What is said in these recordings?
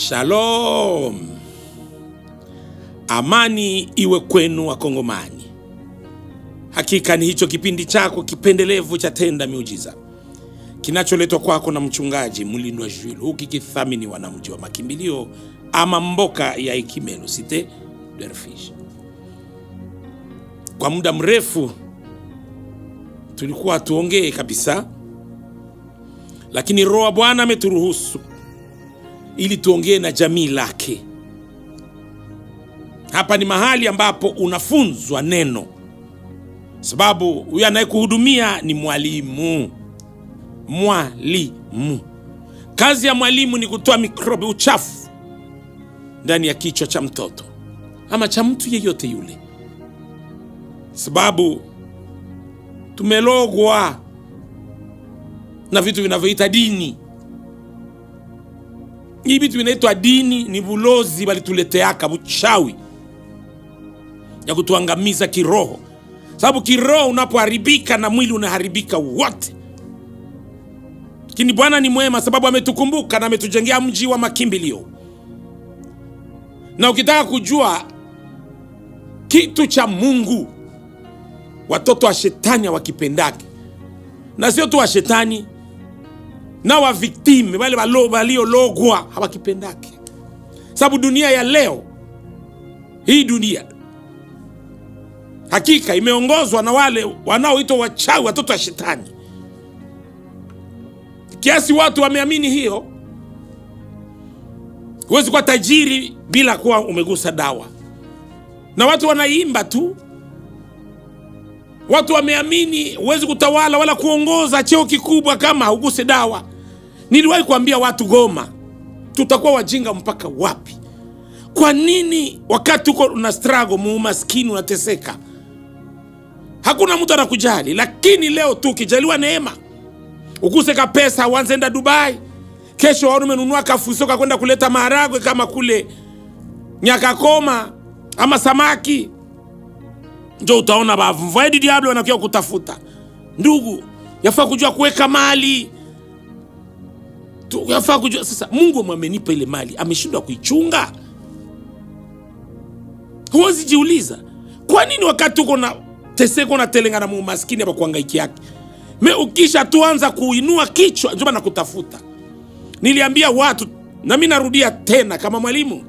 Shalom. Amani iwe kwenu Wakongomani. Hakika ni hicho kipindi chako kipendelevu cha Tenda Miujiza, kinacholetwa kwako na mchungaji Mulindwa Jules, ukikithaminiwa na mji wa makimbilio ama mboka ya Ikimelo Cité de Refuge. Kwa muda mrefu tulikuwa tuongee kabisa, lakini Roho wa Bwana ameturuhusu ili tuongee na jamii lake. Hapa ni mahali ambapo unafunzwa neno, sababu huyu anayekuhudumia ni mwalimu. Mwalimu, kazi ya mwalimu ni kutoa mikrobi, uchafu ndani ya kichwa cha mtoto ama cha mtu yeyote yule, sababu tumelogwa na vitu vinavyoita dini. Hii vitu vinaitwa dini ni bulozi walituleteaka, buchawi ya kutuangamiza kiroho, sababu kiroho unapoharibika na mwili unaharibika wote. Lakini Bwana ni mwema, sababu ametukumbuka na ametujengea mji wa makimbilio. Na ukitaka kujua kitu cha Mungu, watoto wa shetani hawakipendaki, na sio tu wa shetani, na wa victime wale waliologwa hawakipendaki. Sababu dunia ya leo, hii dunia hakika imeongozwa na wale wanaoitwa wachawi, watoto wa shetani. Kiasi watu wameamini hiyo. Huwezi kuwa tajiri bila kuwa umegusa dawa, na watu wanaimba tu. Watu wameamini huwezi kutawala wala kuongoza cheo kikubwa kama uguse dawa. Niliwahi kuambia watu Goma, tutakuwa wajinga mpaka wapi? Kwa nini wakati uko una struggle, mumaskini unateseka, hakuna mtu anakujali? Lakini leo tu ukijaliwa neema, uguse ka pesa, uanze enda Dubai, kesho waone umenunua kafusoka kwenda kuleta maharagwe kama kule Nyakakoma ama samaki, ndio utaona bavumvaidi diablo wanakuja kutafuta. Ndugu, yafaa kujua kuweka mali. Yafaa kujua sasa Mungu amenipa ile mali, ameshindwa kuichunga. Huwezi jiuliza, kwa nini wakati uko na teseko na telenga na maskini hapa kuhangaiki yake? Ukisha tuanza kuinua kichwa njoo na kutafuta. Niliambia watu na mimi narudia tena kama mwalimu,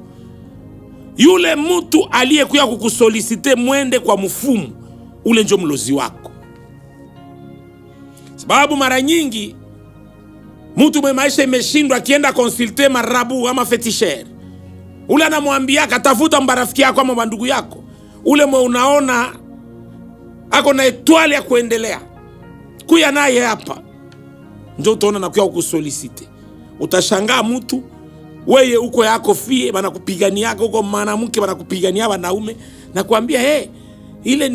yule mtu aliyekuja kukusolicite mwende kwa mfumu, ule ndio mlozi wako. Sababu mara nyingi mtu mwenye maisha imeshindwa akienda consulter marabu ama fetisher, ule anamwambia katafuta mbarafiki yako ama bandugu yako, ule mwe unaona ako na etwali ya kuendelea, kuya naye hapa, ndio utaona na kuya kukusolicite. Utashangaa mtu wewe uko yako fie banakupigania yako, uko mwanamke banakupigania wanaume, na kuambia ile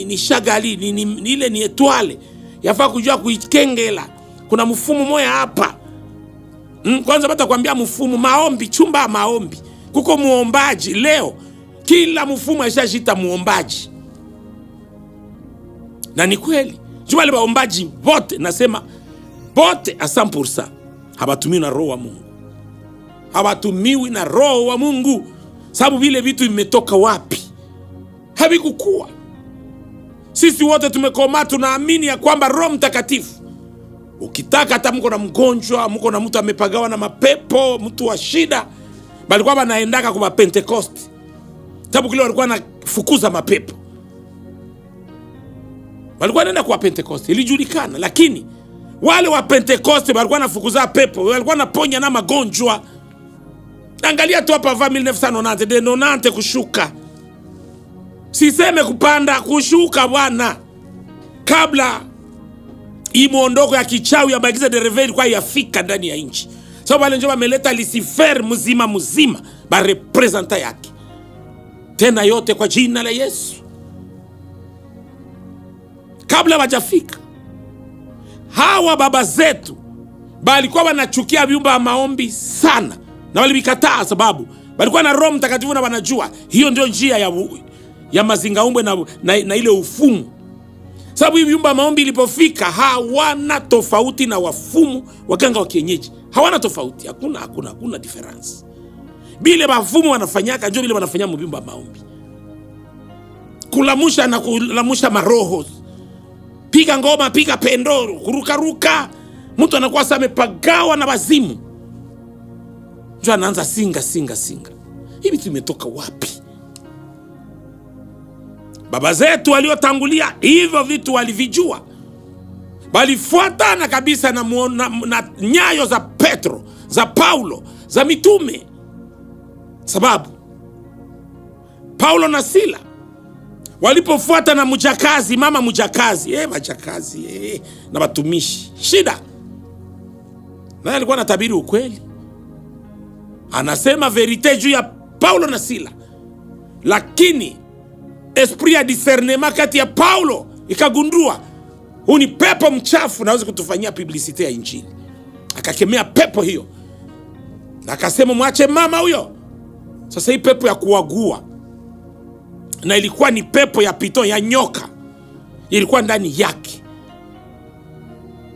ni shagali, ile ni etwale, yafaa kujua kuikengela. Kuna mfumu moya hapa. Kwanza bata kuambia mfumu maombi, chumba maombi, kuko muombaji. Leo kila mfumu aishashita muombaji, na ni kweli. Jua le baombaji wote, nasema wote 100% habatumiwi na Roho wa Mungu. Habatumiwi na Roho wa Mungu. Sababu vile vitu vimetoka wapi? Havikukua. Sisi wote tumekoma, tunaamini ya kwamba Roho Mtakatifu, ukitaka hata mko na mgonjwa, mko na mtu amepagawa na mapepo, mtu wa shida, balikuwa banaendaka kwa Pentecost. Sababu kile walikuwa nafukuza mapepo, walikuwa wanaenda kwa Pentecost, ilijulikana. Lakini wale wa Pentecost walikuwa nafukuza pepo, walikuwa naponya na magonjwa. Angalia tu hapa 1990 de 90 kushuka. Siseme kupanda, kushuka bwana. Kabla hii muondoko ya kichawi ya Bagiza de Reveil kwa yafika ndani ya nchi. Sababu wale ndio wameleta Lucifer mzima ba representa yake. Tena yote kwa jina la Yesu. Kabla wajafika, hawa baba zetu balikuwa wanachukia vyumba vya maombi sana, na walibikataa sababu balikuwa na Roho Mtakatifu na wanajua hiyo ndio njia ya mazingaumbwe na ile ufumu. Sababu hivi vyumba maombi ilipofika, hawana tofauti na wafumu, waganga wa kienyeji. Hawana tofauti, hakuna difference. Bile bafumu wanafanyaka ndio bile wanafanya mubimba maombi. Kulamusha na kulamusha maroho. Piga ngoma, piga pendoro, kuruka. Mtu anakuwa sasa amepagawa na wazimu. Ndio anaanza singa. Hivi tumetoka wapi? Baba zetu waliotangulia hivyo vitu walivijua. Walifuatana kabisa na nyayo za Petro, za Paulo, za mitume. Sababu Paulo na Sila walipofuata na mujakazi, mama mujakazi, majakazi, na watumishi. Shida. Na alikuwa anatabiri ukweli. Anasema verite juu ya Paulo na Sila. Lakini esprit ya discernement kati ya Paulo ikagundua huu ni pepo mchafu, naweza kutufanyia publicite ya injili. Akakemea pepo hiyo. Na akasema mwache mama huyo. Sasa hii pepo ya kuagua, na ilikuwa ni pepo ya piton, ya nyoka, ilikuwa ndani yake.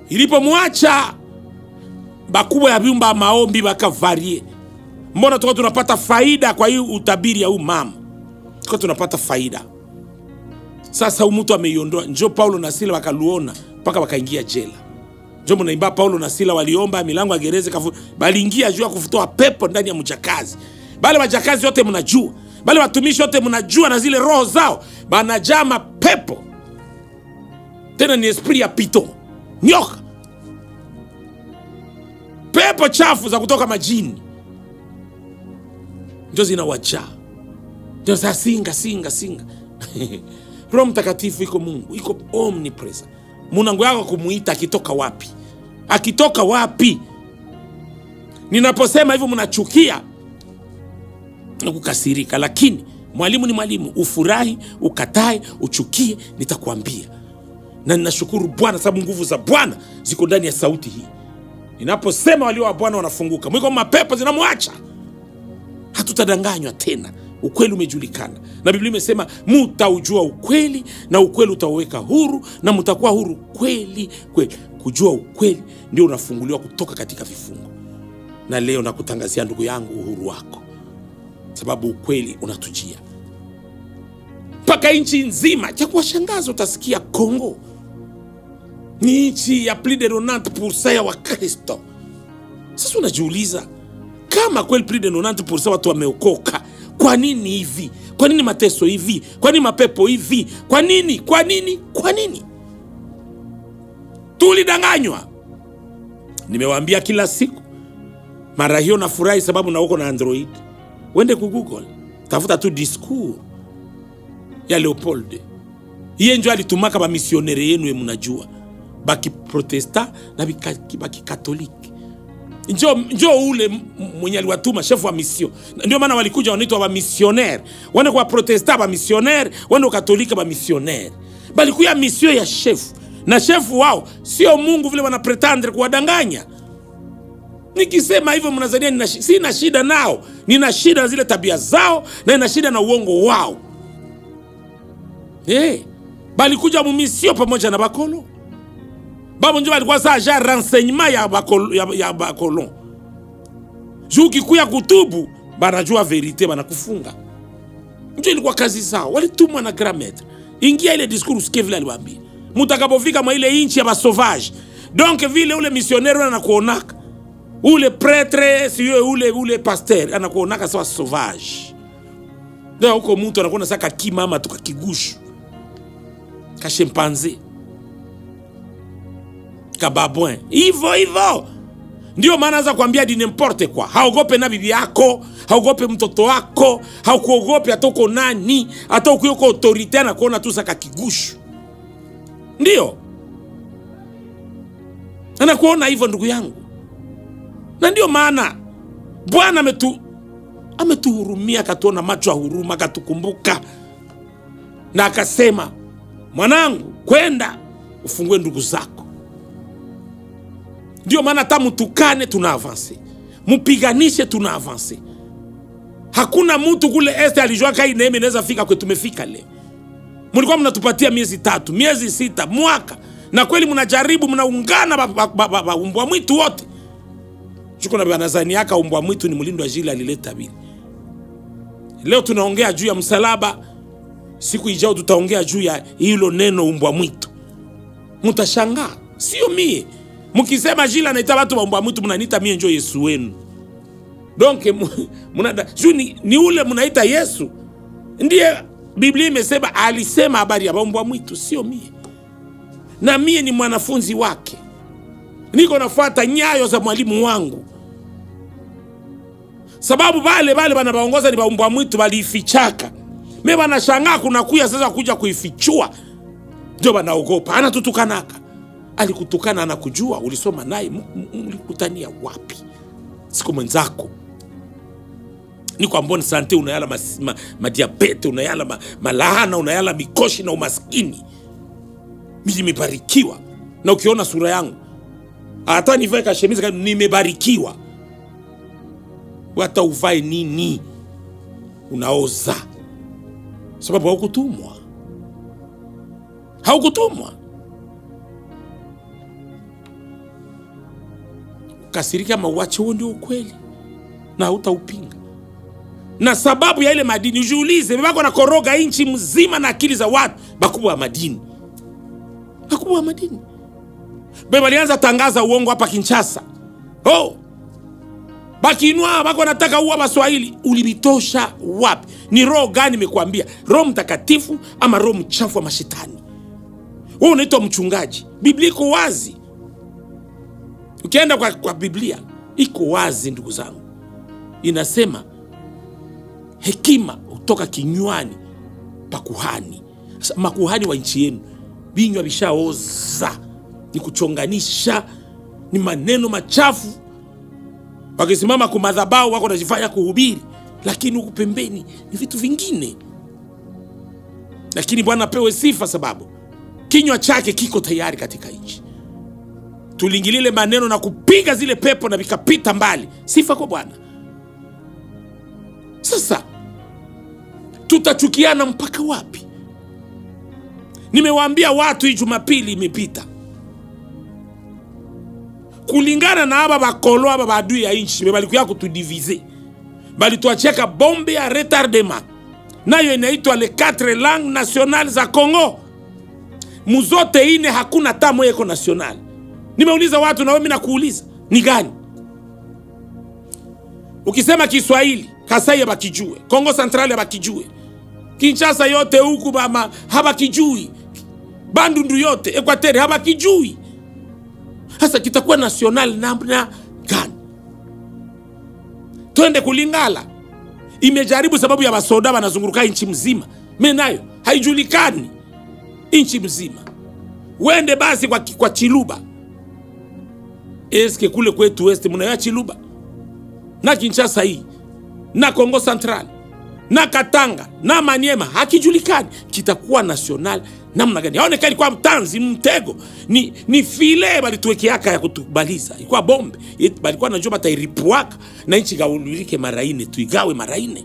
Ilipomwacha, bakubwa ya vyumba maombi bakavarie. Mbona tuko tunapata faida kwa hiyo utabiri ya huyu mama? Tuko tunapata faida. Sasa huyu mtu ameiondoa. Njoo Paulo na Sila wakaluona mpaka wakaingia jela. Njoo mnaimba Paulo na Sila waliomba milango ya gereza baliingia juu ya kufutoa pepo ndani ya mjakazi. Bale wajakazi wote mnajua, bale watumishi wote mnajua, na zile roho zao banajama pepo. Tena ni esprit ya pito, nyoka, pepo chafu za kutoka majini. Ndio zinawajaa. Ndio za singa. Roho Mtakatifu iko Mungu, iko omnipresent. Munangu yako kumuita akitoka wapi? Akitoka wapi? Ninaposema hivyo mnachukia na kukasirika, lakini mwalimu ni mwalimu. Ufurahi, ukatae, uchukie, nitakwambia. Na ninashukuru Bwana sababu nguvu za Bwana ziko ndani ya sauti hii. Ninaposema walio wa Bwana wanafunguka, mwiko mapepo zinamwacha. Hatutadanganywa tena. Ukweli umejulikana. Na Biblia imesema mtaujua ukweli na ukweli utaweka huru, na mtakuwa huru kweli. Kujua ukweli ndio unafunguliwa kutoka katika vifungo. Na leo nakutangazia ndugu yangu uhuru wako, sababu ukweli unatujia mpaka nchi nzima. Cha kuwashangaza utasikia Kongo ni nchi ya plus de 90% ya Wakristo. Sasa unajiuliza, kama kweli plus de 90% watu wameokoka, kwa nini hivi? Kwa nini mateso hivi? Kwa nini mapepo hivi? Kwa nini? Tulidanganywa. Nimewaambia kila siku. Mara hiyo nafurahi sababu na uko na Android. Wende ku Google, tafuta tu discours ya Leopold. Yeye ndio alitumaka ba missionnaire yenu mnajua. Baki protesta na baki katoliki. Njoo ule mwenye aliwatuma chef wa mission. Ndio maana walikuja wanaitwa ba missionnaire. Wana kwa protesta ba missionnaire, wana katolika ba missionnaire. Bali kuya mission ya chef. Na chef wao sio Mungu vile wana pretendre kuwadanganya. Nikisema hivyo mnazania sina shida nao. Nina shida na zile tabia zao, na nina shida na uongo wao. Bali kuja mu mission pamoja na bakolo. Babo njoo alikuwa saa ja renseignement ya bakolon. Juu kikuya kutubu, banajua verite, banakufunga. Njoo ilikuwa kazi zao. Walitumwa na grametre. Ingia ile discours Kevin aliwaambia. Mutakapofika mwa ile inchi ya ba sauvage. Donc vile ule missionnaire anakuonaka, ule prêtre, siyo ule pasteur anakuonaka sawa sauvage. Ndio huko mtu anakuona saka kimama tukakigushu. Ka chimpanzé. Kababouin. Hivyo. Ndio maana anza kuambia di n'importe quoi. Haogope na bibi yako, haogope mtoto wako, haukuogope atoko nani, hata ukiyoko autorite na kuona tu saka kigushu. Ndio. Anakuona hivyo ndugu yangu. Na ndio maana Bwana ametuhurumia, akatuona macho ya huruma, akatukumbuka. Na akasema, mwanangu, kwenda ufungue ndugu zako. Ndio maana hata mtukane tuna avanse, mupiganishe tuna avanse. Hakuna mtu kule este alijua kai neema inaweza fika kwetu tumefika leo. Mlikuwa mnatupatia miezi 3, miezi 6, mwaka. Na kweli mnajaribu, mnaungana umbwa mwitu wote. Chuko na banazani yaka umbwa mwitu ni mlindo wa jili alileta bili. Leo tunaongea juu ya msalaba, siku ijao tutaongea juu ya hilo neno umbwa mwitu. Mtashangaa, sio mie. Mkisema jila naita watu wa umbwa mwitu, mnaniita mie njo Yesu wenu. Donc ni ule mnaita Yesu. Ndiye Biblia imesema, alisema habari ya umbwa mwitu, sio mie. Na mie ni mwanafunzi wake, niko nafuata nyayo za mwalimu wangu. Sababu wale wanabaongoza ni umbwa mwitu, walifichaka. Mimi wanashangaa kuna kuya sasa kuja kuifichua. Ndio wanaogopa. Anatutukanaka. Alikutukana, anakujua, ulisoma naye, mlikutania wapi? Siku mwenzako. Ni kwa mboni sante unayala madiabete, unayala malahana, unayala mikoshi na umaskini. Mimi nimebarikiwa. Na ukiona sura yangu, hata nivae kashemizi kama nimebarikiwa. Wata uvae nini? Unaoza. Sababu haukutumwa. Haukutumwa. Kasirika mauache, huo ndio ukweli. Na hautaupinga. Na sababu ya ile madini, ujiulize, bako na koroga inchi mzima na akili za watu, bakubwa wa madini. Bakubwa wa madini. Beba walianza tangaza uongo hapa Kinshasa. Oh! Bakinwa, bako nataka uwa Baswahili. Ulibitosha wapi? Ni roho gani nimekuambia? Roho Mtakatifu ama roho mchafu wa mashetani? Wewe unaitwa mchungaji. Biblia iko wazi. Ukienda kwa Biblia, iko wazi ndugu zangu. Inasema, hekima hutoka kinywani pa kuhani. Makuhani wa nchi yenu, vinywa vishaoza. Ni kuchonganisha, ni maneno machafu. Wakisimama kwa madhabahu wako wanajifanya kuhubiri, lakini huko pembeni ni vitu vingine. Lakini Bwana apewe sifa, sababu kinywa chake kiko tayari katika nchi. Tuliingilile maneno na kupiga zile pepo na vikapita mbali. Sifa kwa Bwana. Sasa tutachukiana mpaka wapi? Nimewaambia watu hii Jumapili imepita, kulingana na aba bakolo aba badui ya nchi, balikuya kutudivize. Bali tuacheka bombe ya retardement. Nayo inaitwa les 4 langues nationales za Congo. Muzote ine hakuna tamo yeko national. Nimeuliza watu na mimi nakuuliza, ni gani? Ukisema Kiswahili, Kasai bakijue, Kongo Central bakijue, Kinshasa yote huku bama habakijui, Bandundu yote, Equateur habakijui. Sasa kitakuwa national namna gani? Twende kulingala. Imejaribu sababu ya basoda wanazunguruka nchi mzima. Mimi nayo haijulikani nchi mzima. Wende basi kwa Chiluba. Eske kule kwetu West mnaya Chiluba? Na Kinshasa hii, na Kongo Central, na Katanga, na Maniema, hakijulikani. Kitakuwa national namna gani? Haonekani kwa mtanzi, mtego. Ni file balituwekeaka ya kutubaliza. Ilikuwa bombe. Balikuwa najua batairipuaka na nchi gaululike mara 4, tuigawe mara 4.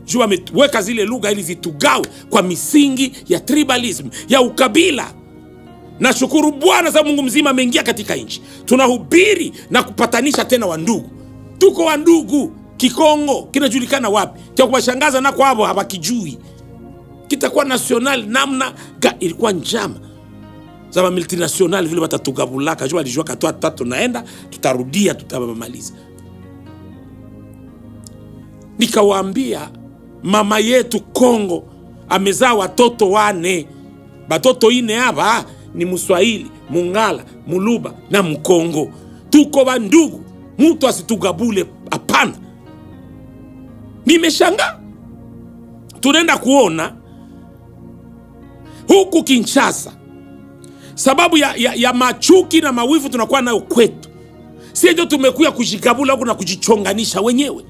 Jua ameweka zile lugha ili zitugawe kwa misingi ya tribalism, ya ukabila. Na shukuru Bwana za Mungu mzima ameingia katika nchi. Tunahubiri na kupatanisha tena wandugu. Tuko wandugu. Kikongo kinajulikana wapi? Kwa kuwashangaza na kwa hapo habakijui. Kitakuwa national namna ilikuwa njama za multinational vile watatugabulaka. Jua alijua katoa tatu naenda, tutarudia, tutamaliza. Nikawaambia mama yetu Kongo amezaa watoto 4. Batoto 4 hapa ni Mswahili, Mungala, Muluba na Mkongo. Tuko bandugu. Mtu asitugabule, hapana. Nimeshangaa. Tunaenda kuona huku Kinshasa, sababu ya machuki na mawivu tunakuwa nayo kwetu. Sio tumekuja kujikabula huku na kujichonganisha wenyewe.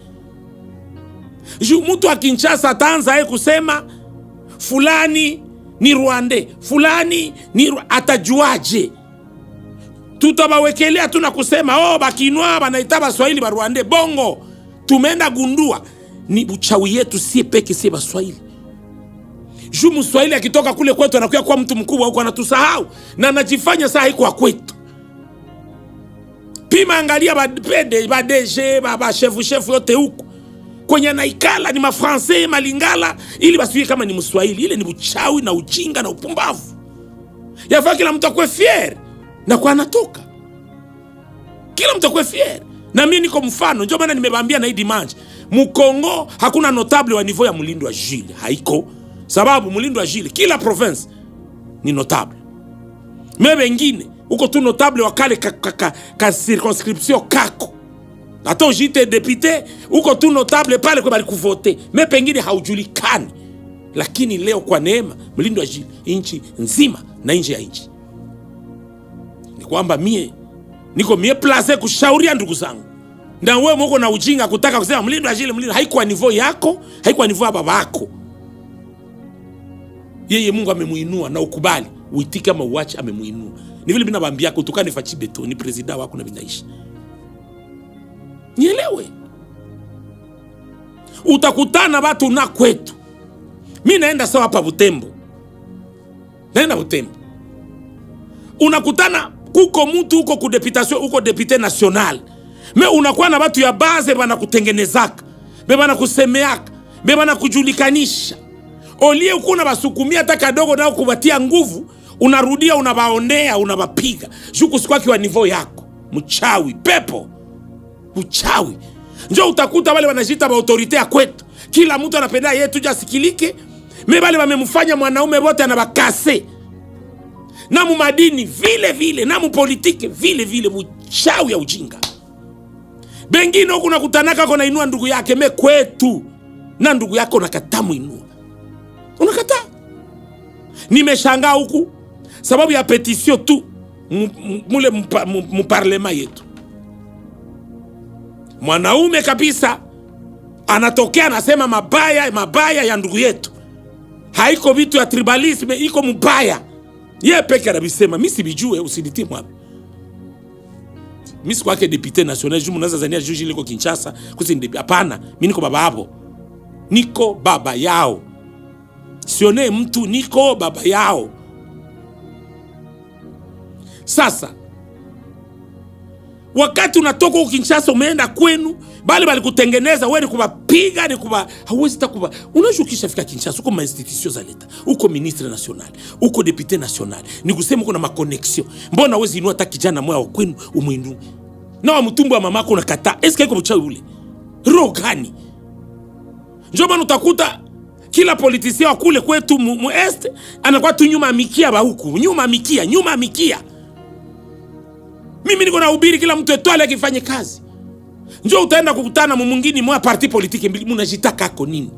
Mtu wa Kinshasa ataanza kusema fulani ni Rwanda, fulani ni atajuaje? Tutabawekelea tu na kusema bakinwa banaita Baswahili ba Rwanda. Bongo. Tumeenda gundua ni uchawi yetu sie peke sie Baswahili. Mswahili akitoka kule kwetu anakuwa kwa mtu mkubwa huko, anatusahau na anajifanya saa hiko kwetu. Pima angalia badege, chef yote huko. kwenye naikala ni mafransai malingala ili basiwe kama ni Mswahili. Ile ni uchawi na ujinga na upumbavu. Yafaa kila mtu akwe fier na kwa anatoka. Kila mtu akwe fier. Na mimi niko mfano, ndio maana nimebambia na hii dimanche. Mukongo hakuna notable wa niveau ya Mulindwa Jules, haiko. Sababu Mulindwa Jules kila province ni notable. Mais wengine uko tu notable wa kale ka circonscription kako. Hata ujite député uko tu notable pale kwa bali kuvote. Mais pengine haujulikani. Lakini leo kwa neema Mulindwa Jules inchi nzima na nje ya inchi. Ni kwamba niko mie place kushauria ndugu zangu. Na wewe mko na ujinga kutaka kusema Mulindwa Jules haikuwa niveau yako, haikuwa niveau ya babako. Yeye Mungu amemuinua na ukubali, uitike kama uache amemuinua. Ni vile binabambia kutukane fachi beto ni president wako na binaishi. Nielewe. Utakutana watu na kwetu. Mimi naenda sawa hapa Butembo. Naenda Butembo. Unakutana kuko mtu huko ku deputation, huko député national. Me unakuwa na watu ya base bana kutengenezaka. Bana kusemeaka. Bana kujulikanisha. Olie ukuna basukumia hata kadogo nao kubatia nguvu, unarudia unabaonea, unabapiga. Juku sikwa kiwa niveau yako. Mchawi, pepo. Uchawi. Njoo utakuta wale wanajita ba autorite ya kwetu. Kila mtu anapenda yeye tuje asikilike. Wale wamemfanya mwanaume wote anabakase. Na mu madini vile vile, na mu politike vile vile, mchawi ya ujinga. Bengine huko unakutanaka kona inua ndugu yake, me kwetu na ndugu yako unakatamu inua. Unakataa. Nimeshangaa huku sababu ya petition tu mule mparlema yetu. Mwanaume kabisa anatokea anasema mabaya ya ndugu yetu. Haiko vitu ya tribalisme, iko mbaya. Yeye peke anabisema, mimi sibijue usinitie mwapi. Mimi si kwake député national, jumu naza zania juji liko Kinshasa, kusi ndibi. Hapana, mimi niko baba hapo. Niko baba yao. Sione mtu, niko baba yao. Sasa wakati unatoka huko Kinshasa umeenda kwenu, bali kutengeneza wewe ni kubapiga, ni kuba hauwezi takuba. Unashukisha fika Kinshasa uko ma institutions za leta, uko ministre national, uko député national. Ni kusema uko na ma connexion. Mbona huwezi inua hata kijana moya wa kwenu umuinue? Na wa mtumbo wa mamako unakataa. Eske iko mchawi ule? Roho gani? Njoo bana utakuta kila politisien wa kule kwetu mu est anakuwa tu nyuma mikia ba huku, nyuma mikia. Mimi niko na ubiri kila mtu etwale akifanye kazi. Njoo utaenda kukutana mwingine mwa parti politiki mbili, mnajitaka kako nini?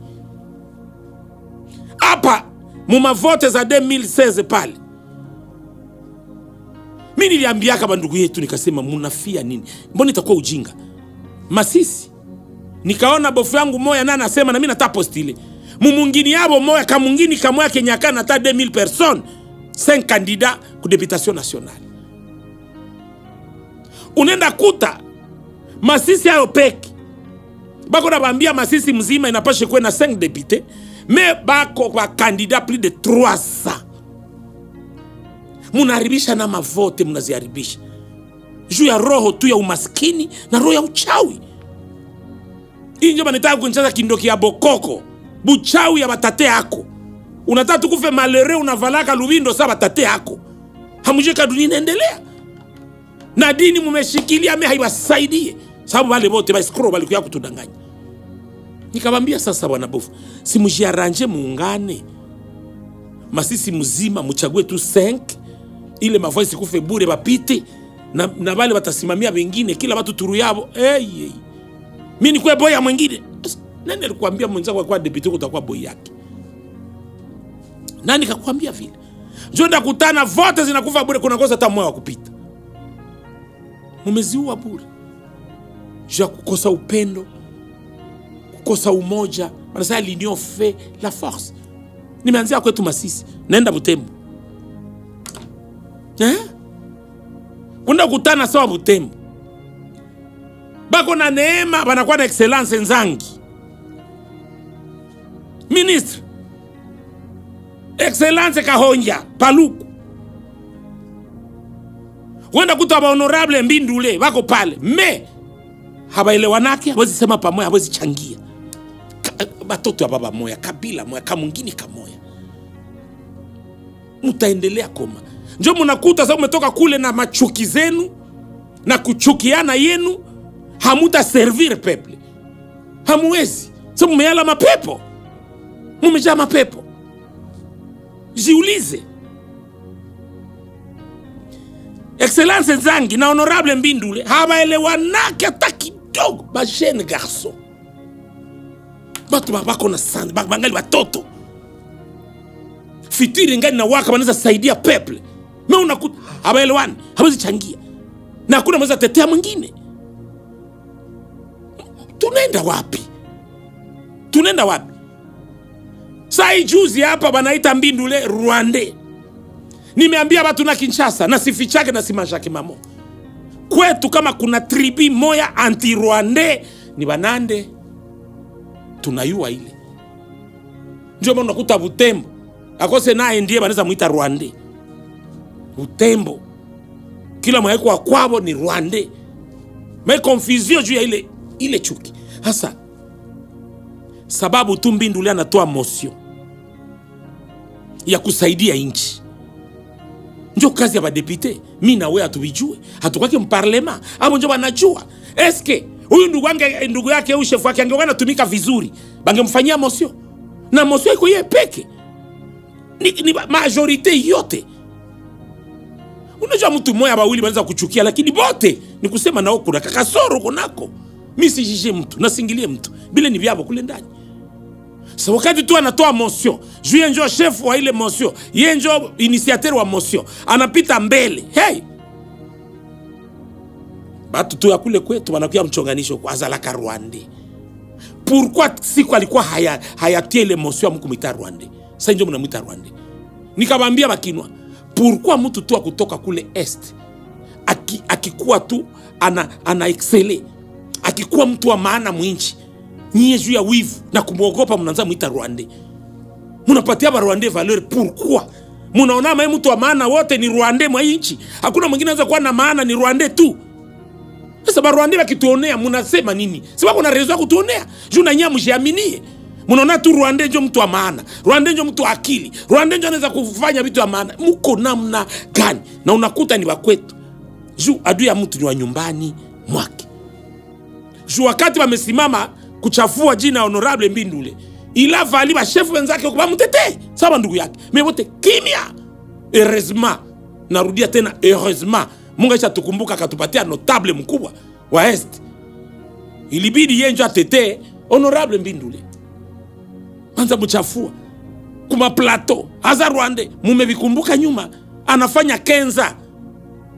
Hapa mu mavote za 2016 pale. Mimi niliambia kama ndugu yetu nikasema mnafia nini? Mbona itakuwa ujinga? Masisi. Nikaona bofu yangu moya na anasema na mimi nataka postile. Mumungini yabo moya kamungini kamoya kenyaka na ta 2000 personnes, 5 candidats ku députation nationale. Unenda kuta Masisi hayo peki. Bako na bambia Masisi mzima inapashe kuwe na 5 députés, mais bako kwa candidat plus de 300. Munaribisha na mavote, munaziharibisha. Juu ya roho tu ya umaskini na roho ya uchawi. Hii ndio banataka kunchaza kindoki ya bokoko. Buchawi ya batate yako. Unataka tukufe malere unavalaka lubindo sa batate yako. Hamujeka dunia inaendelea. Na dini mumeshikilia haiwasaidie. Sababu wale wote ba scroll balikuwa kutudanganya. Nikamwambia sasa bwana bofu, si mjiaranje muungane. Masisi mzima mchague tu 5 ile mavoice kufe bure bapite na wale watasimamia wengine kila watu turu yabo. Mimi ni kwa boya mwingine. Nani alikwambia mwenzako kwa deputy utakuwa boy yake? Nani kakwambia vile? Njoo ndakutana vote zinakufa bure, kuna kosa hata moyo wa kupita. Mumeziua bure. Jua kukosa upendo, kukosa umoja, wanasema l'union fait la force. Nimeanzia kwetu Masisi, naenda Butembo. Kunda kutana sawa Butembo. Bako na neema, banakuwa na excellence nzangi. Ministre Excellence Kahonja Paluku. Wenda kuta ba honorable Mbindule bako pale. Me habaelewanake, hawezi sema pamoja, hawezi changia. batoto ya baba moya, kabila moya, kamungini kamoya, mutaendelea koma. Njo munakuta sasa umetoka kule na machuki zenu na kuchukiana yenu, hamuta servir peple, hamuwezi. Sasa mumeyala mapepo, mumejaa mapepo. Jiulize. Excellence Nzangi na Honorable Mbindule habaelewanake hata kidogo. Ba jeune garçon, batu bako na sand, bangali watoto, fitiri ngani na waka wanaweza saidia peple. Mimi unakuta habaelewani, hawezi changia na hakuna mweza tetea mwingine. Tunaenda wapi? Tunaenda wapi? Sai juzi hapa banaita Mbindule Rwandais. Nimeambia watu na Kinshasa na sifichake na simashake mamo. Kwetu kama kuna tribi moya anti-Rwandais ni banande. Tunayua ile. Ndio maana unakuta Butembo akose naye ndiye banaweza muita Rwandais. Butembo kila mwae kwa kwabo ni Rwandais. Mais confusion juu ya ile chuki. Hasa sababu tu Mbindule anatoa motion ya kusaidia inchi. Njo kazi ya badepite. Mimi na wewe hatubijue, hatukwake mparlema, abo njo banajua. Eske huyu ndugu yake au chef wake angekuwa anatumika vizuri, bangemfanyia motion. Na motion iko yeye peke. Ni majorite yote. Unajua mtu mmoja bawili banaweza kuchukia, lakini bote ni kusema nao kuna kakasoro kunako. Mimi sijije mtu, nasingilie mtu. Bila ni vyabo kule ndani. Sa wakati tu anatoa motion, juye njo chef wa ile motion, ye njo initiateur wa motion, anapita mbele. Hey! Batu tu ya kule kwetu wanakuya mchonganisho kwa azalaka Rwandais. Pourquoi siku alikuwa hayatie ile motion mkumita Rwandais? Sasa njo mnamuita Rwandais. Nikabambia bakinwa, pourquoi mtu tu kutoka kule est akikuwa tu ana exceller, akikuwa mtu wa maana mwinchi, nyie juu ya wivu na kumuogopa mnaanza muita Rwandais. Munapatia ba Rwandais valeur. Pourquoi? Munaona mimi mtu wa maana wote ni Rwandais mwa inchi. Hakuna mwingine anaweza kuwa na maana, ni Rwandais tu. Sasa ba Rwandais wakituonea munasema nini? Si wako na rezo ya kutuonea. Juu na nyinyi mjiaminie. Munaona tu Rwandais ndio mtu wa maana. Rwandais ndio mtu akili. Rwandais ndio anaweza kufanya vitu wa maana. Muko namna gani? Na unakuta ni wa kwetu. Juu adui ya mtu ni wa nyumbani mwake. Juu wakati wamesimama kuchafua jina Honorable Mbindule, ila vali ba chef wenzake kwa mtete sawa ndugu yake. Mais wote kimya. Heureusement, narudia tena heureusement, Mungu ashatukumbuka akatupatia notable mkubwa wa est. Ilibidi yeye ndio atete Honorable Mbindule. Anza mchafua kuma plateau haza Rwandais, mumevikumbuka nyuma anafanya kenza.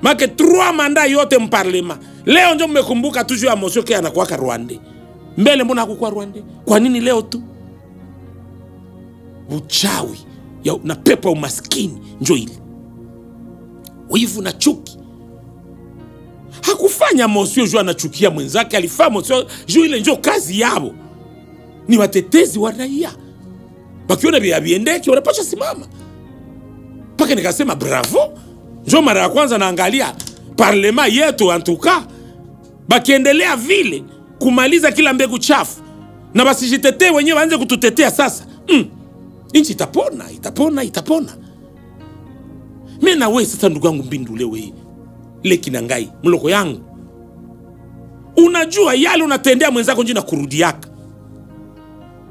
Make 3 manda yote mparlema. Leo ndio mmekumbuka tu juu ya motion yake anakuwa Rwandais. Mbele mbona hakukuwa Rwandais? Kwa nini leo tu? Uchawi na pepo umaskini njo ile. Wivu na chuki. Hakufanya motion juu anachukia mwenzake, alifanya motion juu ile njo kazi yao. Ni watetezi wa raia. Bakiona biendeke wanapasha simama. Paka nikasema bravo. Njo mara ya kwanza naangalia parlema yetu antuka bakiendelea vile kumaliza kila mbegu chafu na basijitetee wenyewe waanze kututetea sasa. Inchi itapona. Mimi na wewe sasa ndugu yangu Mbindule wewe. Leki na ngai, mloko yangu. Unajua yale unatendea mwenzako nje na kurudi yaka.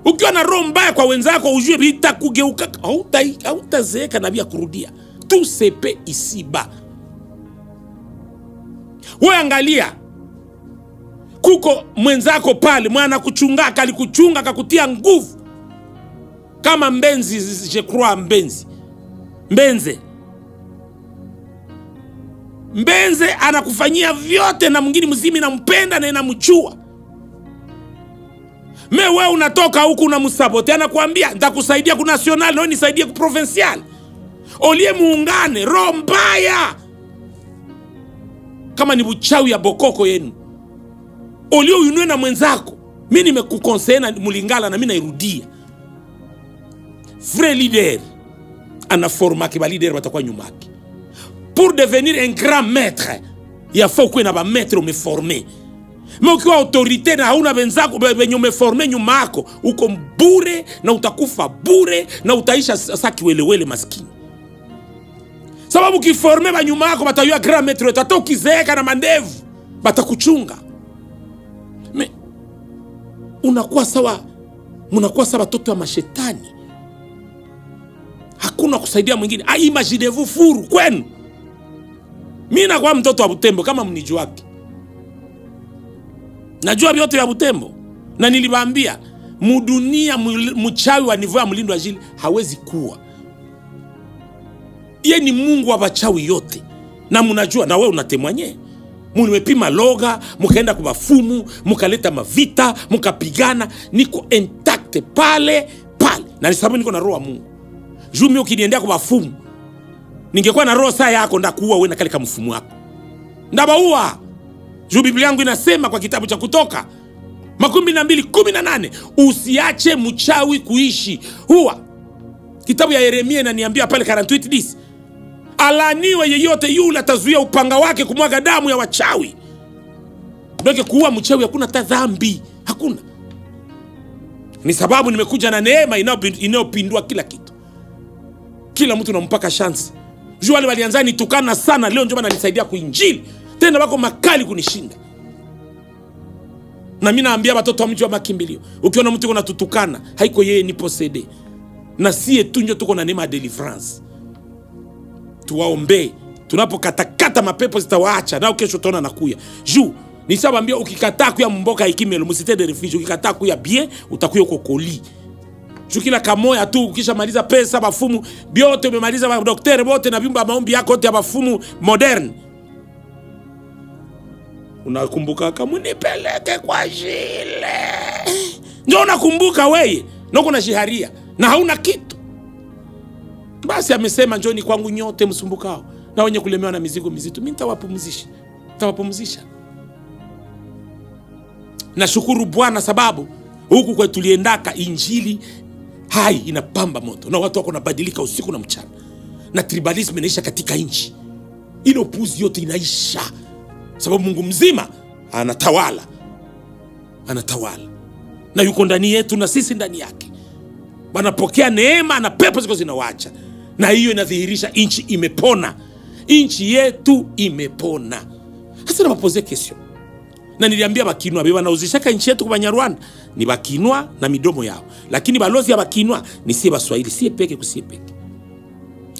Ukiwa na roho mbaya kwa wenzako ujue bitakugeuka, hautazeeka na bia kurudia. Tout se paie ici-bas. Wewe angalia. Kuko mwenzako pale, mwana kuchungaka, alikuchunga akakutia nguvu. Kama Mbenzi, je crois Mbenze. Mbenze anakufanyia vyote na mwingine mzimi na mpenda na inamchua. Wewe unatoka huku unamsabote, anakuambia nitakusaidia ku national na nisaidie ku provincial. Olie muungane, roho mbaya. Kama ni buchawi ya bokoko yenu. Olie uyunwe na mwenzako. Mimi nimekukonsena mulingala na mimi nairudia. Vrai leader anaforma ke ba leader watakuwa nyuma yake. Pour devenir un grand maître, il faut que na ba maître me former. Ukiwa autorite na hauna wenzako wenye umeforme nyuma yako, uko bure na utakufa bure na utaisha saki welewele maskini. Sababu kiforme ba nyuma yako batayua grand maître, hata ukizeeka na mandevu batakuchunga. Unakuwa sawa, mnakuwa sawa watoto wa mashetani. Hakuna kusaidia mwingine. Imaginez-vous furu kwenu. Mimi nakuwa mtoto wa Butembo kama mnijuaki. Najua vyote vya Butembo. Na niliwaambia mudunia mchawi wa niveau ya Mlindo wa Jili hawezi kuwa. Yeye ni Mungu wa wachawi yote. Na mnajua na wewe unatemwanye. Mumepima loga, mkaenda kwa bafumu, mkaleta mavita, mkapigana, niko intact pale. Na nisababu niko na roho wa Mungu. Jumi ukiniendea kwa bafumu, ningekuwa na roho saa yako ndakuua wewe na kale kama mfumu wako. Ndabaua. Juu Biblia yangu inasema kwa kitabu cha Kutoka 12:18, usiache mchawi kuishi. Huwa kitabu ya Yeremia inaniambia pale 48:10, alaniwe yeyote yule atazuia upanga wake kumwaga damu ya wachawi. Ndio kuua mchawi hakuna dhambi, hakuna. Ni sababu nimekuja na neema inayopindua kila kitu. Kila mtu nampaka chance. Juu wale walianza nitukana sana, leo ndio wananisaidia kuinjili. Tena wako makali kunishinda. Na mimi naambia watoto wa mji wa makimbilio, ukiona mtu kuna tutukana, haiko yeye ni posede. Na sie tu ndio tuko na neema ya deliverance. Tuwaombe, tunapokatakata mapepo zitawaacha, na kesho utaona nakuya. Juu nishawaambia ukikataa kuya mboka ikimelo msitende refuge, ukikataa kuya bien utakuya uko koli. Juu kila kamoya tu ukishamaliza pesa bafumu biote, umemaliza ba daktari bote na vyumba maombi yako yote ya bafumu modern. Unakumbuka kama nipeleke kwa Jile. Ndio unakumbuka wewe, na uko na shiharia na hauna kitu. Basi amesema njoni kwangu nyote msumbukao na wenye kulemewa na mizigo mizito, mimi nitawapumzisha. Nashukuru Bwana sababu huku kwetu tuliendaka injili hai inapamba moto na watu wako nabadilika usiku na mchana. Na tribalism inaisha katika nchi. Ile upuzi yote inaisha. Sababu Mungu mzima anatawala. Na yuko ndani yetu na sisi ndani yake. Wanapokea neema na pepo ziko zinawaacha. Na hiyo inadhihirisha nchi imepona. Nchi yetu imepona. Sasa na mapoze kesho. Na niliambia Bakinwa beba nauzishaka nchi yetu kwa Banyarwanda ni Bakinwa na midomo yao. Lakini balozi ya Bakinwa ni sie Baswahili, sie peke kusie peke.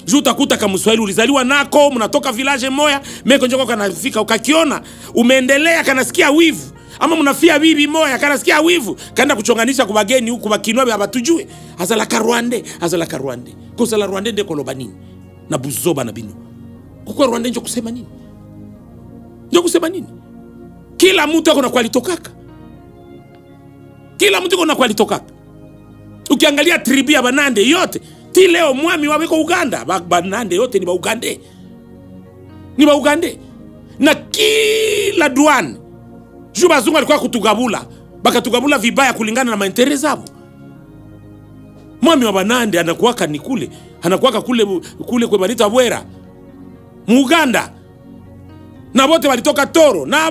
Juu utakuta kama Mswahili ulizaliwa nako, mnatoka village moya, meko njoko kanafika ukakiona, umeendelea kanasikia wivu. Ama mnafia bibi moya kanasikia wivu, kaenda kuchonganisha kwa bageni huku Bakinwa abatujue. Azala Rwanda. Kosa la Rwanda ndeko loba nini? Na buzoba na bino. Kwa Rwanda ndio kusema nini? Kila mtu ako na kwa alitokaka. Ukiangalia tribu ya Banande yote, ti leo mwami waweko Uganda, Banande yote ni Baugande. Na kila duan juu bazungu alikuwa kutugabula, bakatugabula vibaya kulingana na maendeleo zao. Mwami wa Banande anakuwaka ni kule, anakuwaka kule kwa Banita Bwera Muganda. Na wote walitoka Toro, na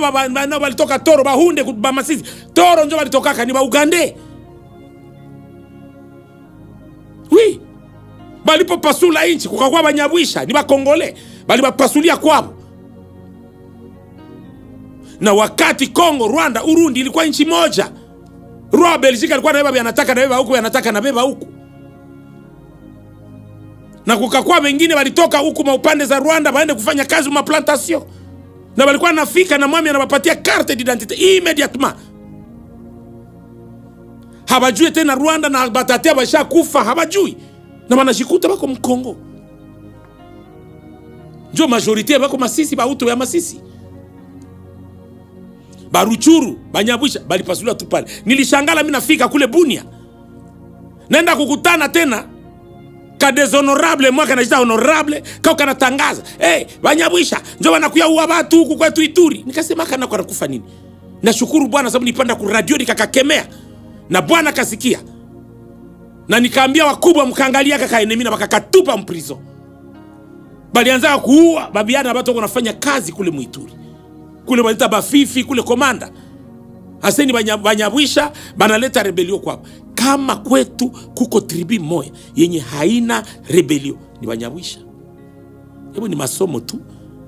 walitoka Toro Bahunde Bamasisi. Toro ndio walitoka ni Baugande. Oui. Balipo pasula inchi kukakuwa Banyabwisha, ni Bakongole, bali bapasulia kwao. Na wakati Kongo, Rwanda, Urundi ilikuwa nchi moja. Rwanda Belgique alikuwa na beba anataka na beba huko, anataka na beba huko. Na kukakuwa wengine walitoka huko maupande za Rwanda baende kufanya kazi ma plantation. Na walikuwa nafika na mwami anawapatia carte d'identité immédiatement. Habajui tena Rwanda na batatea basha kufa, habajui. Na wanashikuta bako Mkongo. Njo majorité bako Masisi, Bahutu ya Masisi. Baruchuru, Banyabwisha, balipasuliwa tu pale. Nilishangala mimi nafika kule Bunia. Naenda kukutana tena ka déshonorable, moi kanajita honorable, kao kanatangaza, Banyabwisha, njo wanakuya uwa watu huku kwetu Ituri. Nikasema kana kwa kufa nini? Nashukuru Bwana sababu nipanda ku radio nikakakemea. Na Bwana kasikia. Na nikaambia wakubwa mkaangalia kakaenemi na bakakatupa mprizo. Balianza kuua babiana watu wanafanya kazi kule Muituri. Kule walita Bafifi, kule Komanda. Aseni banyabwisha banaleta rebelio kwao. Kama kwetu kuko tribi moja yenye haina rebelio, ni banyabwisha. Hebu ni masomo tu.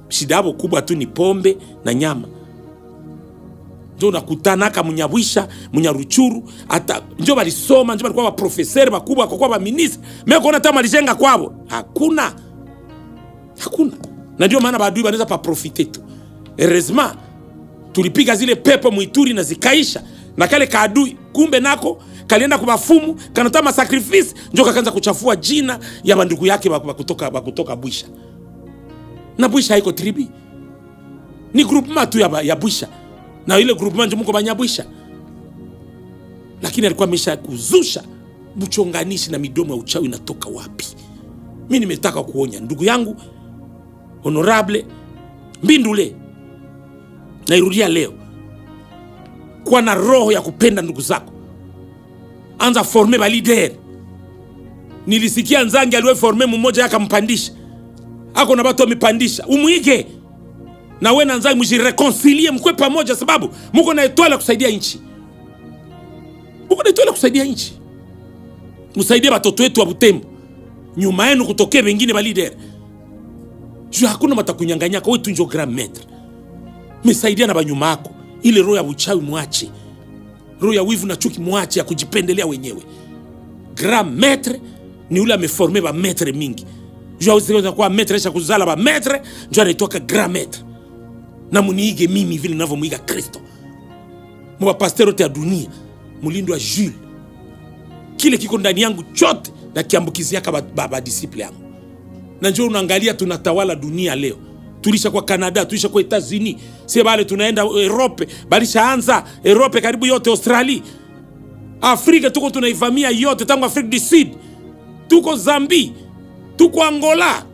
Shida yao kubwa tu ni pombe na nyama. Ndio nakutana kama Munyabwisha, Munyaruchuru, hata ndio balisoma, ndio balikuwa professeur bakubwa, kwa ba ministre. Mimi kuona hata malijenga kwao. Hakuna. Na ndio maana badui banaweza pa profiter tu. Heureusement tulipiga zile pepo Muituri na zikaisha. Na kale kaadui kumbe nako kalienda kwa mafumu, kanatama sacrifice, ndio kaanza kuchafua jina ya bandugu yake kutoka Bwisha. Na Bwisha haiko tribi. Ni groupement tu ya Bwisha. Na ile groupement ndio mko Banyabwisha. Lakini alikuwa amesha kuzusha mchonganishi na midomo ya uchawi inatoka wapi? Mimi nimetaka kuonya ndugu yangu honorable Mbindule. Nairudia leo. Kuwa na roho ya kupenda ndugu zako. Anza forme ba leader. Nilisikia Nzangi aliwe forme mmoja akampandisha. Ako na watu wamepandisha. Umuige. Na wewe na Nzangi mjireconcilie mkwe pamoja sababu mko na etoile kusaidia nchi. Mko na etoile kusaidia nchi. Msaidie watoto wetu wa Butembo. Nyuma yenu kutokea wengine ba leader. Juu hakuna matakunyanganya kwa wewe tu ndio grand maître. Msaidia na banyuma yako. Ile roho ya uchawi muache. Roho ya wivu na chuki muache ya kujipendelea wenyewe. Grand maître ni ule ameforme ba maître mingi. Jua usiweza kuwa maître acha kuzala ba maître, njoo anaitoka grand maître. Na muniige mimi vile ninavyomuiga Kristo. Mwa pastor wote ya dunia, Mulindo wa Jules. Kile kiko ndani yangu chote na kiambukizia kama disciple yangu. Na njoo unaangalia tunatawala dunia leo. Tulisha kwa Canada, tulisha kwa Etats-Unis, si bale tunaenda Europe, balisha anza Europe karibu yote, Australia. Afrika tuko tunaivamia yote tangu Afrika du Sud. Tuko Zambia, tuko Angola,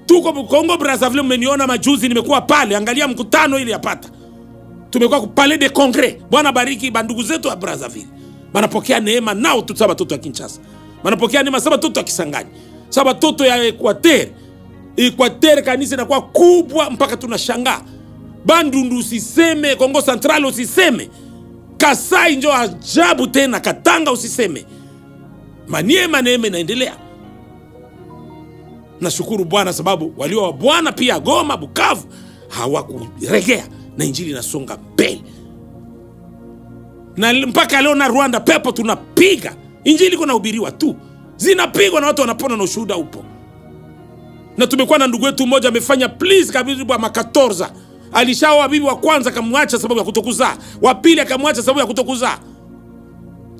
tuko Congo Brazzaville. Mmeniona majuzi nimekuwa pale, angalia mkutano ile yapata. Tumekuwa ku Palais de Congrès. Bwana bariki bandugu zetu wa Brazzaville. Banapokea neema nao tu saba toto ya Kinshasa. Banapokea neema saba toto ya Kisangani. Saba toto ya Equateur kanisa inakuwa kubwa mpaka tunashangaa. Bandundu usiseme, Kongo Central usiseme. Kasai ndio ajabu tena, Katanga usiseme. Maniema neema inaendelea. Nashukuru Bwana sababu walio wa Bwana pia Goma, Bukavu hawakuregea na injili inasonga mbele. Na mpaka leo na Rwanda pepo tunapiga. Injili kuna hubiriwa tu. Zinapigwa na watu wanapona na ushuhuda upo. Na tumekuwa na ndugu wetu mmoja amefanya please kabisa kwa makatorza. Alishaoa bibi wa kwanza akamwacha sababu ya kutokuzaa. Wa pili akamwacha sababu ya kutokuzaa.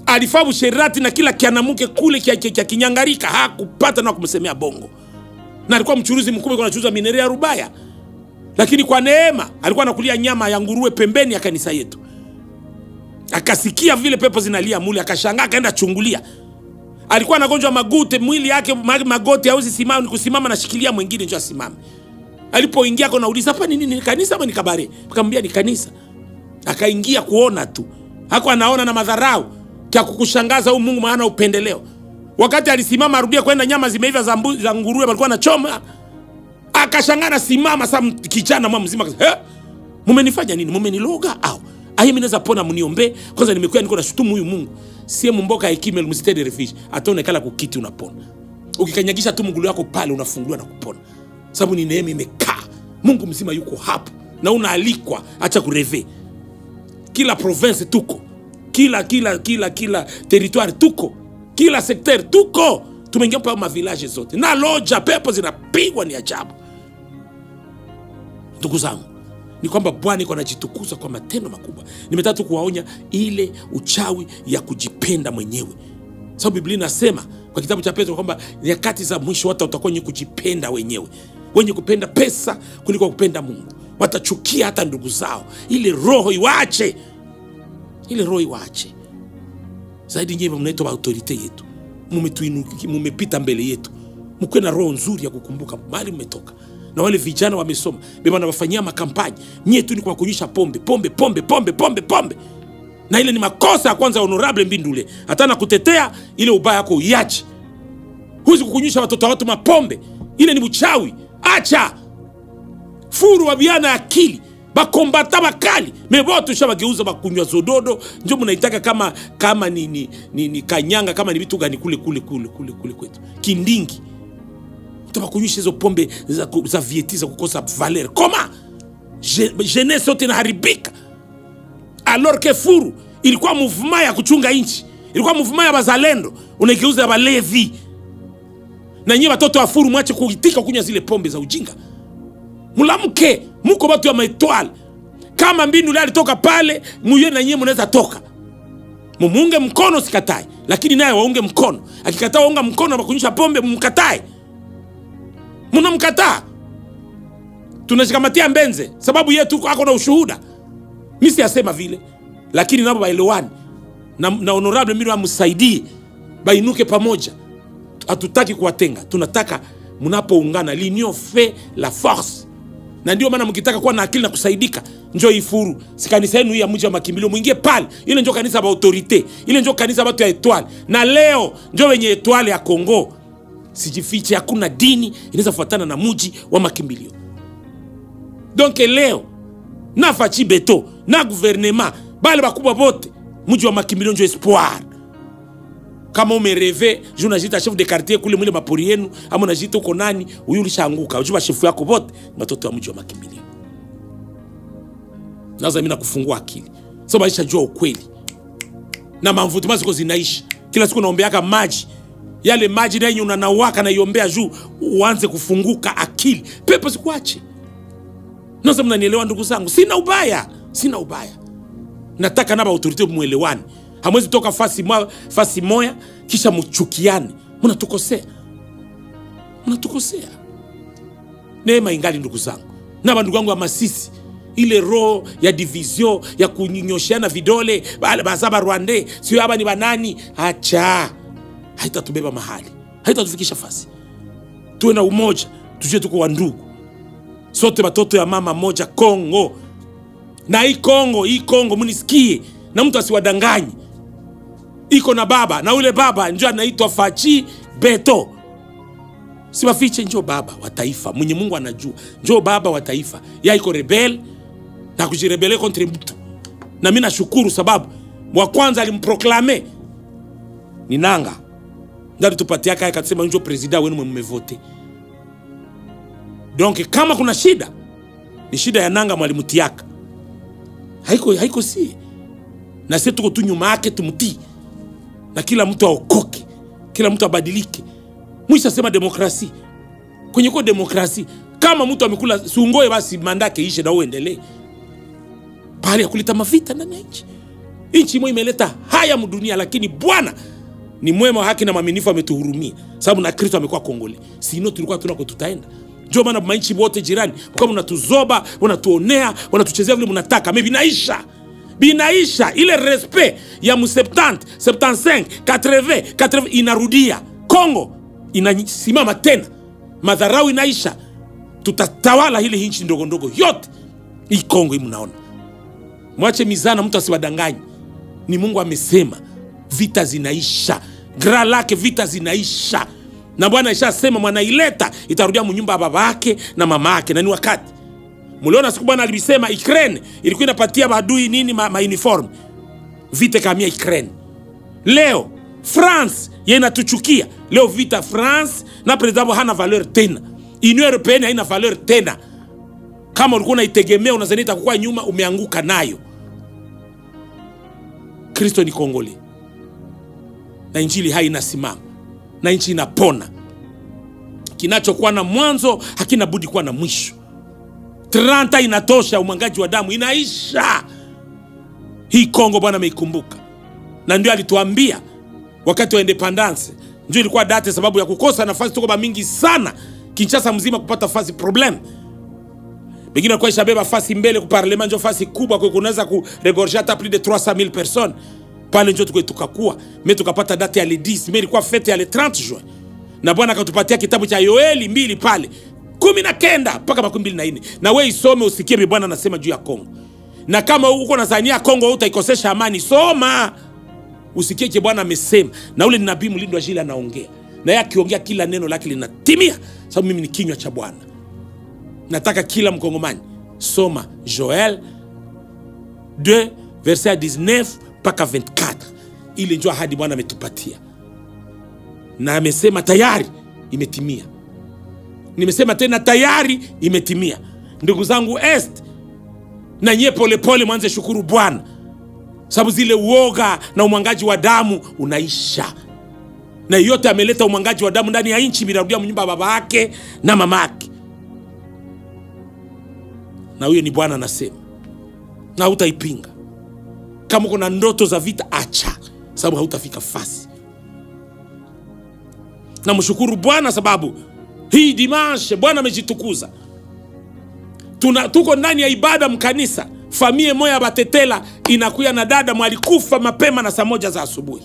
Alifabu sherati na kila kianamuke kule kia kinyangarika hakupata na kumsemea bongo. Na alikuwa mchuruzi mkubwa kwa anachuza minere ya Rubaya. Lakini kwa neema alikuwa anakulia nyama ya nguruwe pembeni ya kanisa yetu. Akasikia vile pepo zinalia mule, akashangaa akaenda chungulia. Alikuwa anagonjwa magute, mwili yake magoti hauzi simama, ni kusimama na shikilia mwingine ndio asimame. Alipoingia kwa nauliza hapa ni kanisa ama ni kabare? Akamwambia ni kanisa. Akaingia kuona tu. Hako anaona na madharau kia kukushangaza huyu Mungu maana upendeleo. Wakati alisimama arudia kwenda nyama zimeiva za nguruwe walikuwa anachoma. Akashangaa na simama sasa kijana mwa mzima. Mumenifanya nini? Mumeniloga au? Ahi mimi naweza pona mniombe. Kwanza nimekuwa niko na shutumu huyu Mungu. Sie mumboka hekima msitede refuge. Ataonekana kukiti unapona. Ukikanyagisha tu mguu wako pale unafunguliwa na kupona. Sababu ni neema imekaa. Mungu mzima yuko hapo. Na unaalikwa acha kureve. Kila province tuko. Kila territoire tuko. Kila secteur tuko. Tumeingia pa ma village zote. Na loja pepo zinapigwa ni ajabu. Ndugu zangu, ni kwamba Bwana iko anajitukuza kwa matendo makubwa. Nimetaka tu kuwaonya ile uchawi ya kujipenda mwenyewe. Sababu Biblia inasema kwa kitabu cha Petro kwamba nyakati za mwisho watu watakuwa wenye kujipenda wenyewe. Wenye kupenda pesa kuliko kupenda Mungu. Watachukia hata ndugu zao. Ile roho iwaache. Ile roho iwaache. Zaidi nyewe mnaitwa autorite yetu. Mumepita mbele yetu. Mkuwe na roho nzuri ya kukumbuka mahali mmetoka. Na wale vijana wamesoma, beba na wafanyia makampani. Nyie tu ni kwa kunyisha pombe. Na ile ni makosa ya kwanza honorable Mbindule. Hata na kutetea ile ubaya yako uiache. Huwezi kukunyisha watoto watu mapombe. Ile ni uchawi. Acha. Furu wa biana akili. Bakombata bakali. Meboto sha bageuza bakunywa zododo. Njo munaitaka kama ni kanyanga, kama ni vitu gani kule kwetu. Kindingi. Tubakunywisha hizo pombe za vieti za kukosa valeur. Koma? Jeunesse yote inaharibika. Alors que furu ilikuwa mouvement ya kuchunga inchi. Ilikuwa mouvement ya bazalendo. Unaigeuza ya balevi. Na nyie watoto wa furu mwache kuitika kunywa zile pombe za ujinga. Mulamuke, muko batu ya maetwali. Kama mbinu ile alitoka pale, muye na nyie mnaweza toka. Mumunge mkono sikatai, lakini naye waunge mkono. Akikataa waunga mkono na kunywisha pombe mumkatai. Mnamkataa. Tunashikamatia mbenze sababu yetu ako na ushuhuda. Mimi siyasema vile, lakini nabo baelewani. Na honorable mimi amsaidie bainuke pamoja. Hatutaki kuwatenga. Tunataka mnapoungana, l'union fait la force. Na ndio maana mkitaka kuwa na akili na kusaidika, njoo ifuru. Si kanisa yenu ya mji wa makimbilio, muingie pale. Ile njoo kanisa ba autorite. Ile njoo kanisa watu ya Etoile. Na leo njoo wenye Etoile ya Kongo. Sijifiche, hakuna dini inaweza kufuatana na mji wa makimbilio. Donc leo na fachi beto na gouvernement bale bakubwa bote, mji wa makimbilio njoo espoir. Kama umereve, unajita chef de quartier kule mwile mapori yenu, ama unajita uko nani, huyu ulishaanguka. Ujua chefu yako bote watoto wa mji wa makimbilio. Lazima mimi nakufungua akili. Sio maisha jua ukweli. Na mamvuto ziko zinaisha. Kila siku naombeaka maji. Yale maji na yenye unanawaka na iombea juu uanze kufunguka akili. Pepo sikuache. Lazima mnanielewa ndugu zangu. Sina ubaya. Nataka naba autorite muelewani. Hamwezi toka fasi moya kisha mchukiane. Mnatukosea. Neema ingali ndugu zangu. Na bandugu wangu wa Masisi, ile roho ya division ya kunyoshiana vidole, bazaba Rwande, sio haba ni banani, acha. Haitatubeba mahali. Haitatufikisha fasi. Tuwe na umoja, tujue tuko wa ndugu. Sote batoto ya mama moja Kongo. Na hii Kongo munisikie, na mtu asiwadanganye. Iko na baba, na ule baba njoo anaitwa Fachi Beto. Siwafiche, njoo baba wa taifa, mwenye Mungu anajua. Njoo baba wa taifa. Ya iko rebel na kujirebele contre mtu. Na mimi nashukuru sababu wa kwanza alimproklame ni Nanga. Ndari tupatia kaya akasema njoo president wenu mmevote. Donc kama kuna shida, ni shida ya Nanga mwalimu Tiaka. Haiko si. Na sisi tuko tu nyuma yake tumtii. Na kila mtu aokoke, kila mtu abadilike. Mwisho sema demokrasi. Kwenye kwa demokrasi, kama mtu amekula sungoe basi mandake ishe na uendelee. Pale ya kuleta mavita ndani ya nchi. Nchi moja imeleta haya mdunia, lakini Bwana ni mwema, haki na mwaminifu, ametuhurumia. Sababu na Kristo amekuwa Kongole. Sino tulikuwa tunako tutaenda. Ndio maana manchi wote jirani, kama unatuzoba, unatuonea, unatuchezea vile mnataka, binaisha ile respect ya mu 70, 75, 80 inarudia. Kongo inasimama tena. Madharau inaisha. Tutatawala hili nchi ndogo ndogo yote. Hii Kongo hii mnaona. Mwache mizana, mtu asiwadanganye. Ni Mungu amesema vita zinaisha. Gra lake vita zinaisha. Na Bwana ishasema mwanaileta itarudia mnyumba ya baba yake na mama yake, na ni wakati. Muliona siku Bwana alisema Ukraine ilikuwa inapatia badui nini ma uniform. Vita kamia Ukraine. Leo France yeye inatuchukia. Leo vita France na president hana valeur tena. Union Européenne haina valeur tena. Kama ulikuwa unaitegemea unazani itakuwa nyuma, umeanguka nayo. Kristo ni Kongole. Na injili haina simama. Na nchi inapona. Kinachokuwa na mwanzo hakina budi kuwa na mwisho. 30 inatosha, umwangaji wa damu inaisha. Hii Kongo Bwana ameikumbuka. Na ndio alituambia wakati wa independence, ndio ilikuwa date sababu ya kukosa nafasi tuko mingi sana. Kinshasa mzima kupata fasi problem. Bengine kwa ishabeba fasi mbele ku parlement, ndio fasi kubwa kwa kunaweza ku regorger hata plus de 300,000 personnes. Pale ndio tukakuwa, mimi tukapata date ya le 10, mimi ilikuwa fete ya le 30 juin. Na Bwana akatupatia kitabu cha Yoeli 2 pale. 19 mpaka 24. Na wewe isome usikie Bwana anasema juu ya Kongo. Na kama uko nazania Kongo utaikosesha amani, soma. Usikie Bwana amesema. Na ule ni nabii mlindo wa Jila anaongea. Na yeye akiongea kila neno lake linatimia, sababu mimi ni kinywa cha Bwana. Nataka kila Mkongomani Soma Joel 2 verset 19 mpaka 24. Ile ndio ahadi Bwana ametupatia. Na amesema tayari imetimia. Nimesema tena tayari imetimia. Ndugu zangu Est, na nyie pole pole mwanze shukuru Bwana. Sababu zile uoga na umwangaji wa damu unaisha. Na yote ameleta umwangaji wa damu ndani ya nchi, binarudia mnyumba baba yake na mama yake. Na huyo ni Bwana anasema. Na hutaipinga. Kama uko na ndoto za vita, acha, sababu hautafika fasi. Na mshukuru Bwana sababu hii dimanche Bwana amejitukuza. Tuko ndani ya ibada mkanisa. Familia moja Batetela inakuya na dada mwalikufa mapema na saa 1 za asubuhi.